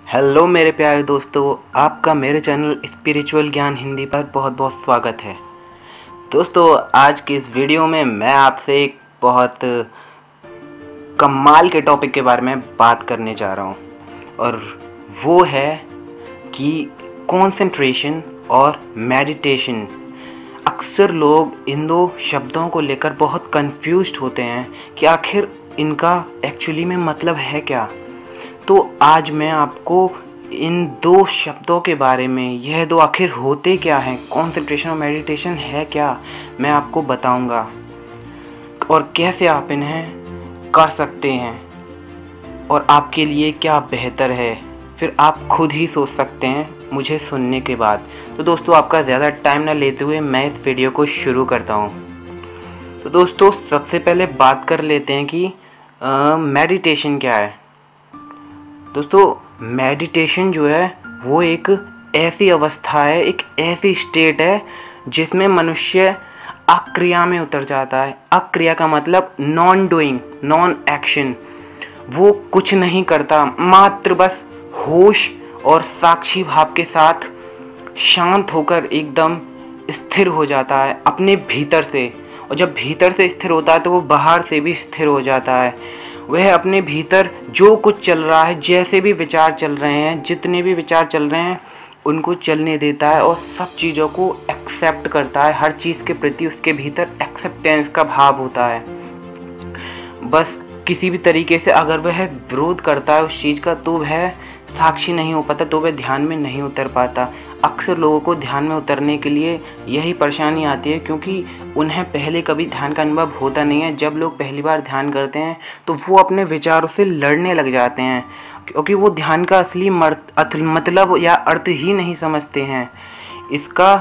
Hello मेरे प्यारे दोस्तों, आपका मेरे चैनल स्पिरिचुअल ज्ञान हिंदी पर बहुत बहुत स्वागत है। दोस्तों, आज की इस वीडियो में मैं आपसे एक बहुत कमाल के टॉपिक के बारे में बात करने जा रहा हूँ, और वो है कि कंसंट्रेशन और मेडिटेशन। अक्सर लोग इन दो शब्दों को लेकर बहुत कंफ्यूज्ड होते हैं कि आखिर इनका एक्चुअली में मतलब है क्या। तो आज मैं आपको इन दो शब्दों के बारे में, यह दो आखिर होते क्या हैं, कंसंट्रेशन और मेडिटेशन है क्या, मैं आपको बताऊंगा और कैसे आप इन्हें कर सकते हैं और आपके लिए क्या बेहतर है। फिर आप खुद ही सोच सकते हैं मुझे सुनने के बाद। तो दोस्तों, आपका ज़्यादा टाइम ना लेते हुए मैं इस वीडियो को शुरू करता हूँ। तो दोस्तों, सबसे पहले बात कर लेते हैं कि मेडिटेशन क्या है। दोस्तों, मेडिटेशन जो है वो एक ऐसी अवस्था है, एक ऐसी स्टेट है जिसमें मनुष्य अक्रिया में उतर जाता है। अक्रिया का मतलब नॉन डूइंग, नॉन एक्शन। वो कुछ नहीं करता, मात्र बस होश और साक्षी भाव के साथ शांत होकर एकदम स्थिर हो जाता है अपने भीतर से। और जब भीतर से स्थिर होता है तो वो बाहर से भी स्थिर हो जाता है। वह अपने भीतर जो कुछ चल रहा है, जैसे भी विचार चल रहे हैं, जितने भी विचार चल रहे हैं, उनको चलने देता है और सब चीज़ों को एक्सेप्ट करता है। हर चीज़ के प्रति उसके भीतर एक्सेप्टेंस का भाव होता है। बस किसी भी तरीके से अगर वह विरोध करता है उस चीज़ का, तो वह साक्षी नहीं हो पाता, तो वह ध्यान में नहीं उतर पाता। अक्सर लोगों को ध्यान में उतरने के लिए यही परेशानी आती है, क्योंकि उन्हें पहले कभी ध्यान का अनुभव होता नहीं है। जब लोग पहली बार ध्यान करते हैं तो वो अपने विचारों से लड़ने लग जाते हैं, क्योंकि वो ध्यान का असली मतलब या अर्थ ही नहीं समझते हैं। इसका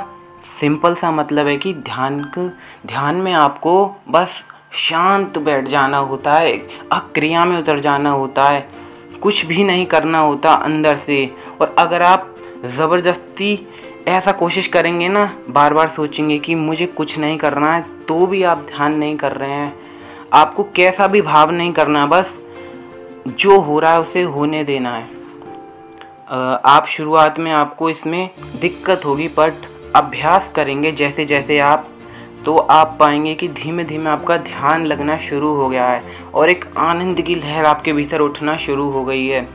सिंपल सा मतलब है कि ध्यान में आपको बस शांत बैठ जाना होता है, अक्रिया में उतर जाना होता है, कुछ भी नहीं करना होता अंदर से। और अगर आप ज़बरदस्ती ऐसा कोशिश करेंगे ना, बार बार सोचेंगे कि मुझे कुछ नहीं करना है, तो भी आप ध्यान नहीं कर रहे हैं। आपको कैसा भी भाव नहीं करना, बस जो हो रहा है उसे होने देना है। आप शुरुआत में आपको इसमें दिक्कत होगी, बट अभ्यास करेंगे जैसे जैसे आप, तो आप पाएंगे कि धीमे धीमे आपका ध्यान लगना शुरू हो गया है और एक आनंद की लहर आपके भीतर उठना शुरू हो गई है।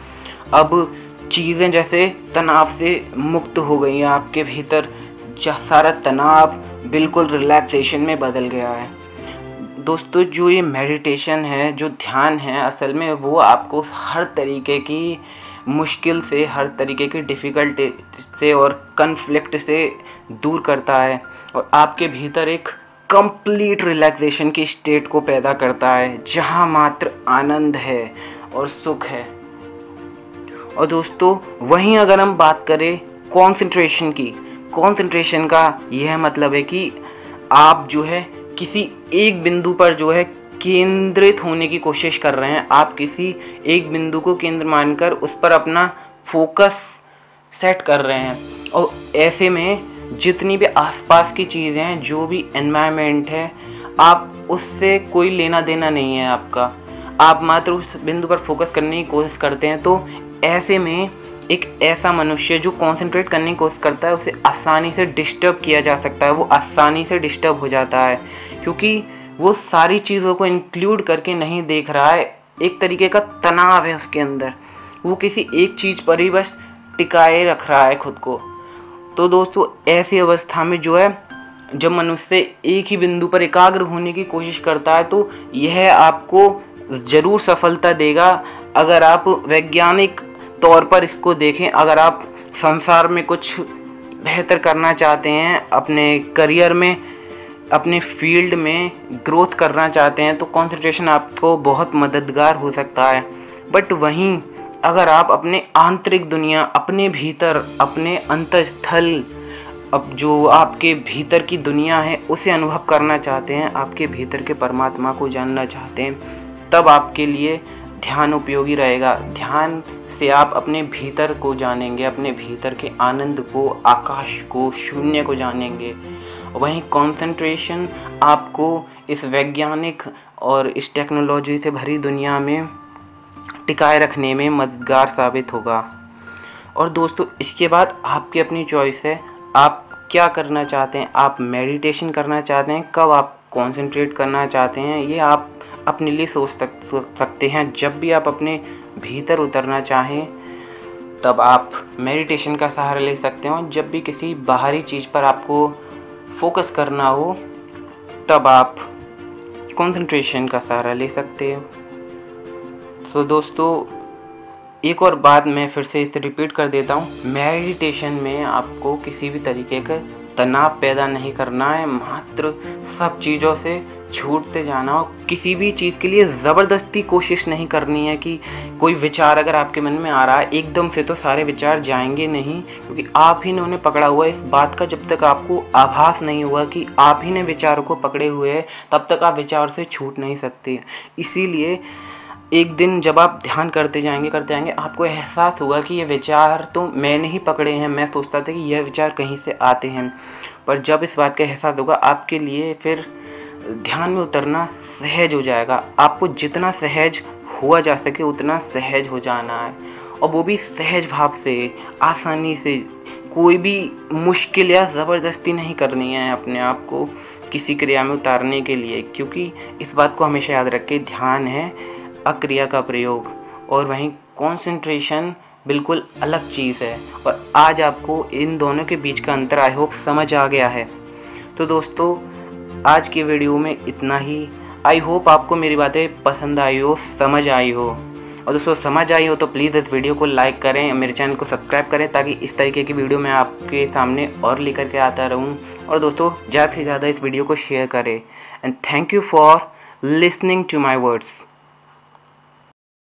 अब चीज़ें जैसे तनाव से मुक्त हो गई हैं आपके भीतर। सारा तनाव बिल्कुल रिलैक्सेशन में बदल गया है। दोस्तों, जो ये मेडिटेशन है, जो ध्यान है, असल में वो आपको हर तरीके की मुश्किल से, हर तरीके की डिफ़िकल्टी से और कन्फ्लिक्ट से दूर करता है और आपके भीतर एक कंप्लीट रिलैक्सेशन की स्टेट को पैदा करता है, जहाँ मात्र आनंद है और सुख है। और दोस्तों, वहीं अगर हम बात करें कंसंट्रेशन की, कंसंट्रेशन का यह मतलब है कि आप जो है किसी एक बिंदु पर जो है केंद्रित होने की कोशिश कर रहे हैं। आप किसी एक बिंदु को केंद्र मानकर उस पर अपना फोकस सेट कर रहे हैं, और ऐसे में जितनी भी आसपास की चीज़ें हैं, जो भी एनवायरनमेंट है, आप उससे कोई लेना देना नहीं है आपका। आप मात्र उस बिंदु पर फोकस करने की कोशिश करते हैं। तो ऐसे में एक ऐसा मनुष्य जो कंसंट्रेट करने की कोशिश करता है, उसे आसानी से डिस्टर्ब किया जा सकता है। वो आसानी से डिस्टर्ब हो जाता है, क्योंकि वो सारी चीज़ों को इंक्लूड करके नहीं देख रहा है। एक तरीके का तनाव है उसके अंदर, वो किसी एक चीज़ पर ही बस टिकाए रख रहा है खुद को। तो दोस्तों, ऐसी अवस्था में जो है, जब मनुष्य एक ही बिंदु पर एकाग्र होने की कोशिश करता है, तो यह आपको ज़रूर सफलता देगा। अगर आप वैज्ञानिक तौर पर इसको देखें, अगर आप संसार में कुछ बेहतर करना चाहते हैं, अपने करियर में, अपने फील्ड में ग्रोथ करना चाहते हैं, तो कंसंट्रेशन आपको बहुत मददगार हो सकता है। बट वहीं अगर आप अपने आंतरिक दुनिया, अपने भीतर, अपने अंतःस्थल, अब जो आपके भीतर की दुनिया है, उसे अनुभव करना चाहते हैं, आपके भीतर के परमात्मा को जानना चाहते हैं, तब आपके लिए ध्यान उपयोगी रहेगा। ध्यान से आप अपने भीतर को जानेंगे, अपने भीतर के आनंद को, आकाश को, शून्य को जानेंगे। वहीं कंसंट्रेशन आपको इस वैज्ञानिक और इस टेक्नोलॉजी से भरी दुनिया में टिकाए रखने में मददगार साबित होगा। और दोस्तों इसके बाद आपकी अपनी चॉइस है, आप क्या करना चाहते हैं। आप मेडिटेशन करना चाहते हैं, कब आप कंसंट्रेट करना चाहते हैं, ये आप अपने लिए सोच सकते हैं। जब भी आप अपने भीतर उतरना चाहें तब आप मेडिटेशन का सहारा ले सकते हो। जब भी किसी बाहरी चीज़ पर आपको फोकस करना हो तब आप कंसंट्रेशन का सहारा ले सकते हो। तो दोस्तों एक और बात मैं फिर से इसे रिपीट कर देता हूँ, मेडिटेशन में आपको किसी भी तरीके का तनाव पैदा नहीं करना है, मात्र सब चीज़ों से छूटते जाना हो। किसी भी चीज़ के लिए ज़बरदस्ती कोशिश नहीं करनी है कि कोई विचार अगर आपके मन में आ रहा है एकदम से तो सारे विचार जाएंगे नहीं, क्योंकि आप ही ने उन्हें पकड़ा हुआ है। इस बात का जब तक आपको आभास नहीं हुआ कि आप ही ने विचारों को पकड़े हुए हैं तब तक आप विचार से छूट नहीं सकते। इसीलिए एक दिन जब आप ध्यान करते जाएंगे आपको एहसास होगा कि ये विचार तो मैंने ही पकड़े हैं, मैं सोचता था कि यह विचार कहीं से आते हैं। पर जब इस बात का एहसास होगा आपके लिए फिर ध्यान में उतरना सहज हो जाएगा। आपको जितना सहज हुआ जा सके उतना सहज हो जाना है, और वो भी सहज भाव से, आसानी से। कोई भी मुश्किल या ज़बरदस्ती नहीं करनी है अपने आप को किसी क्रिया में उतारने के लिए, क्योंकि इस बात को हमेशा याद रखें, ध्यान है अक्रिया का प्रयोग और वहीं कंसंट्रेशन बिल्कुल अलग चीज़ है। और आज आपको इन दोनों के बीच का अंतर आई होप समझ आ गया है। तो दोस्तों आज की वीडियो में इतना ही। आई होप आपको मेरी बातें पसंद आई हो, समझ आई हो। और दोस्तों समझ आई हो तो प्लीज़ इस वीडियो को लाइक करें, मेरे चैनल को सब्सक्राइब करें, ताकि इस तरीके की वीडियो मैं आपके सामने और लेकर के आता रहूं। और दोस्तों ज़्यादा से ज़्यादा इस वीडियो को शेयर करें। And thank you for listening to my words.